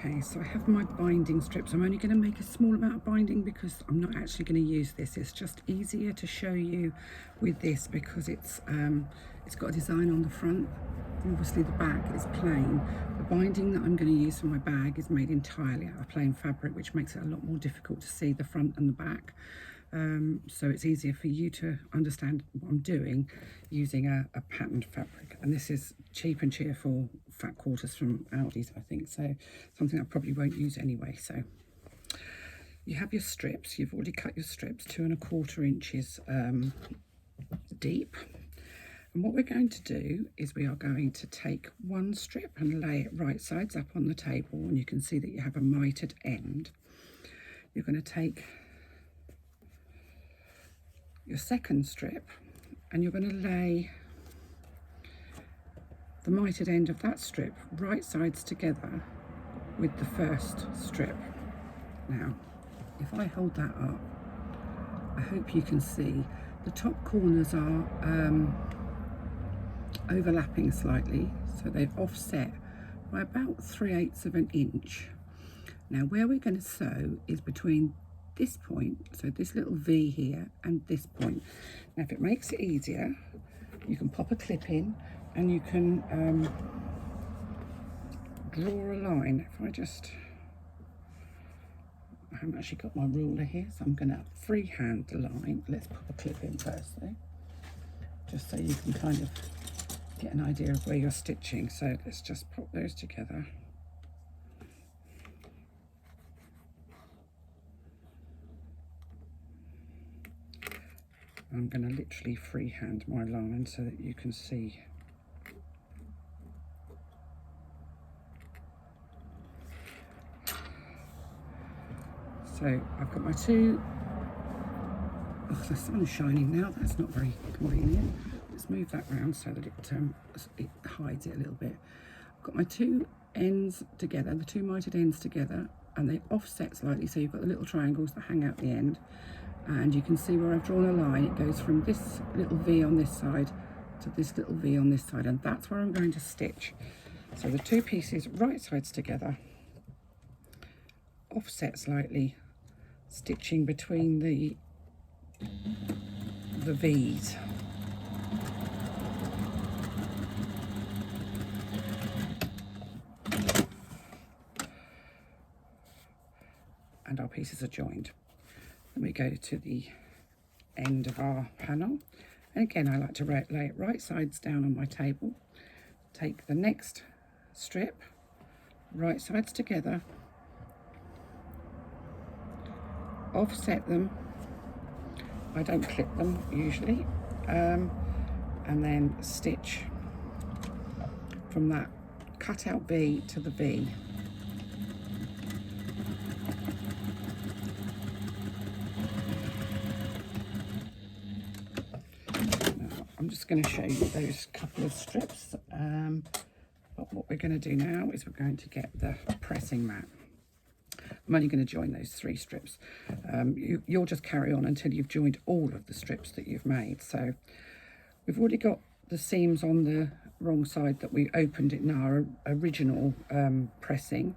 Okay, so I have my binding strips. I'm only going to make a small amount of binding because I'm not actually going to use this. It's just easier to show you with this because it's got a design on the front. Obviously the back is plain. The binding that I'm going to use for my bag is made entirely out of plain fabric, which makes it a lot more difficult to see the front and the back. So it's easier for you to understand what I'm doing using a patterned fabric. And this is Cheap and Cheerful fat quarters from Aldi's, I think. So something I probably won't use anyway. So you have your strips. You've already cut your strips 2¼ inches deep. And what we're going to do is we are going to take one strip and lay it right sides up on the table. And you can see that you have a mitered end. You're going to take your second strip and you're going to lay the mitered end of that strip right sides together with the first strip. Now, if I hold that up, I hope you can see the top corners are overlapping slightly, so they've offset by about 3/8 of an inch. Now, where we're going to sew is between this point, so this little V here, and this point. Now, if it makes it easier, you can pop a clip in and you can draw a line. If I haven't actually got my ruler here, so I'm going to freehand the line. Let's pop a clip in first though, just so you can kind of get an idea of where you're stitching. So let's just pop those together. I'm going to literally freehand my line so that you can see. So I've got my two, the sun's shining now, that's not very convenient. Let's move that round so that it hides it a little bit. I've got my two ends together, the two mitered ends together, and they offset slightly, so you've got the little triangles that hang out the end. And you can see where I've drawn a line. It goes from this little V on this side to this little V on this side, and that's where I'm going to stitch. So the two pieces right sides together, offset slightly, stitching between the V's. And our pieces are joined. Then we go to the end of our panel, and again I like to lay it right sides down on my table. Take the next strip, right sides together, offset them. I don't clip them usually, and then stitch from that cutout V to the V. I'm just going to show you those couple of strips, but what we're going to do now is we're going to get the pressing mat. I'm only going to join those 3 strips. You'll just carry on until you've joined all of the strips that you've made. So we've already got the seams on the wrong side that we opened in our original pressing.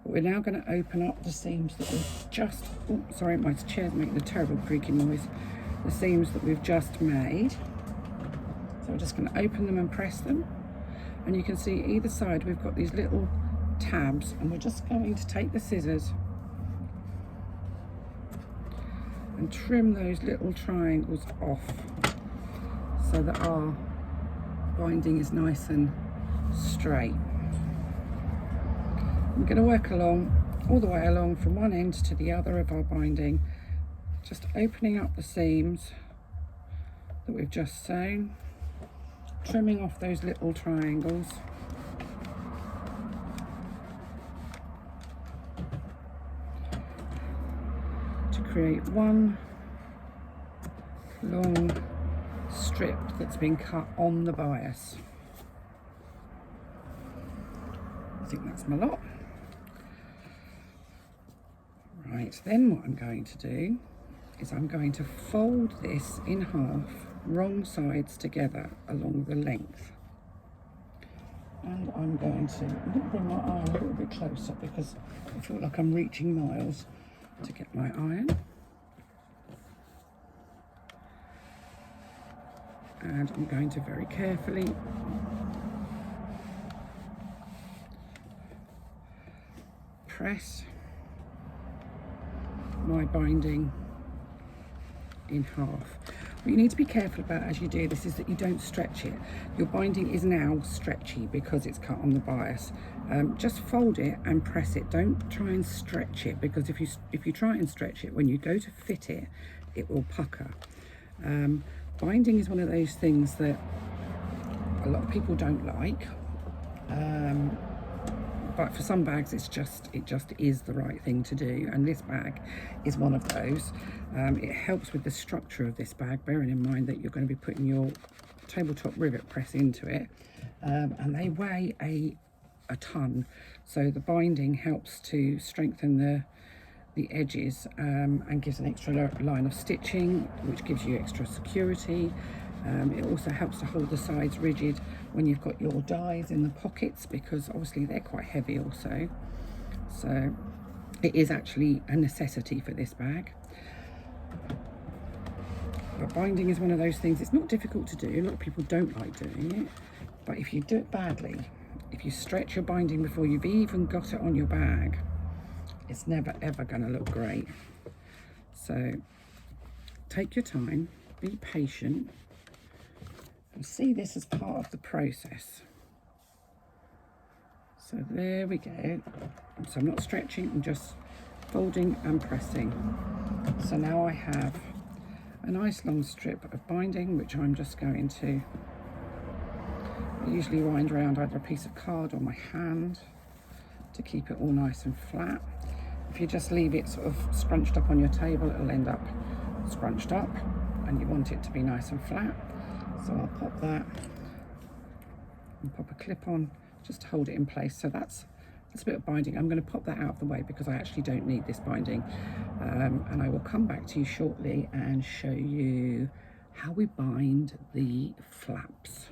But we're now going to open up the seams that we've just, oh sorry, my chair's making a terrible creaking noise. The seams that we've just made. So we're just going to open them and press them, and you can see either side we've got these little tabs, and we're just going to take the scissors and trim those little triangles off so that our binding is nice and straight. We're going to work along all the way along from one end to the other of our binding, just opening up the seams that we've just sewn, trimming off those little triangles, to create one long strip that's been cut on the bias. I think that's my lot. Right, then what I'm going to do is I'm going to fold this in half, wrong sides together along the length. And I'm going to bring my iron a little bit closer because I feel like I'm reaching miles to get my iron. And I'm going to very carefully press my binding in half. What you need to be careful about as you do this is that you don't stretch it. Your binding is now stretchy because it's cut on the bias. Just fold it and press it. Don't try and stretch it, because if you try and stretch it, when you go to fit it, it will pucker. Binding is one of those things that a lot of people don't like. But for some bags it just is the right thing to do, and this bag is one of those. It helps with the structure of this bag, bearing in mind that you're going to be putting your tabletop rivet press into it, and they weigh a ton, so the binding helps to strengthen the edges and gives an extra line of stitching, which gives you extra security. It also helps to hold the sides rigid when you've got your dies in the pockets, because obviously they're quite heavy also. So it is actually a necessity for this bag. But binding is one of those things, it's not difficult to do. A lot of people don't like doing it, but if you do it badly, if you stretch your binding before you've even got it on your bag, it's never ever going to look great. So take your time, be patient, and see this as part of the process. So there we go. So I'm not stretching, I'm just folding and pressing. So now I have a nice long strip of binding, which I'm just going to usually wind around either a piece of card or my hand to keep it all nice and flat. If you just leave it sort of scrunched up on your table, it'll end up scrunched up, and you want it to be nice and flat. So I'll pop that and pop a clip on just to hold it in place. So that's a bit of binding. I'm going to pop that out of the way because I actually don't need this binding, and I will come back to you shortly and show you how we bind the flaps.